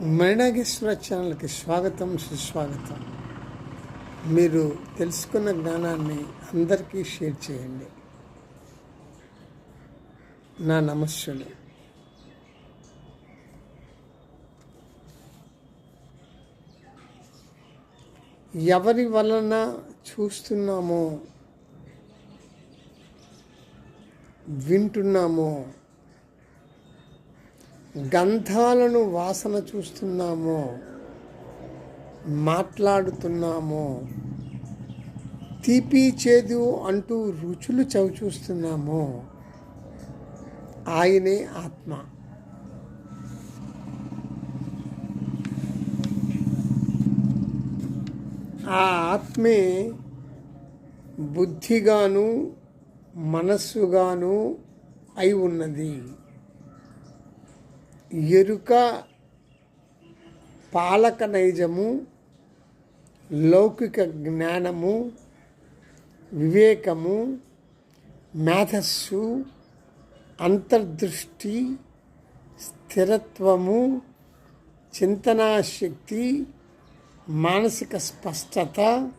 మణినాగేశ్వర ఛానల్కి స్వాగతం, సుస్వాగతం. మీరు తెలుసుకున్న జ్ఞానాన్ని అందరికీ షేర్ చేయండి. నా నమస్సులు. ఎవరి వలన చూస్తున్నామో, వింటున్నామో, గంధాలను వాసన చూస్తున్నామో, మాట్లాడుతున్నామో, తీపి చేదు అంటూ రుచులు చవిచూస్తున్నామో, ఆయనే ఆత్మ. ఆ ఆత్మే బుద్ధిగాను మనస్సుగాను అయి ఉన్నది. ఎరుక, పాలక నైజము, లౌకిక జ్ఞానము, వివేకము, మేధస్సు, అంతర్దృష్టి, స్థిరత్వము, చింతనాశక్తి, మానసిక స్పష్టత,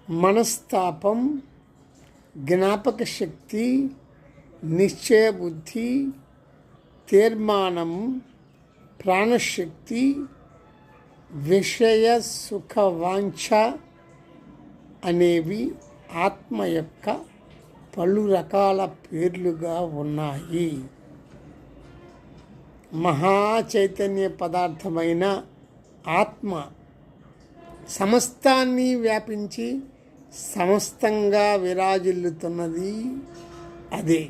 మనస్తాపం, జ్ఞాపక శక్తి, నిశ్చయబుద్ధి, తీర్మానం, ప్రాణశక్తి, విషయ సుఖవాంఛ అనేవి ఆత్మ యొక్క పలు రకాల పేర్లుగా ఉన్నాయి. మహాచైతన్య పదార్థమైన ఆత్మ సమస్తాన్ని వ్యాపించి సమస్తంగా విరాజిల్లుతున్నది. అదే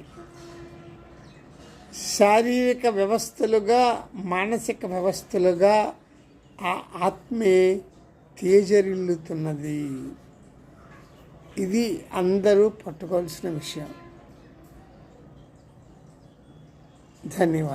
శారీరక వ్యవస్థలుగా, మానసిక వ్యవస్థలుగా ఆ ఆత్మే తేజరిల్లుతున్నది. ఇది అందరూ పట్టుకోవాల్సిన విషయం. ధన్యవాదాలు.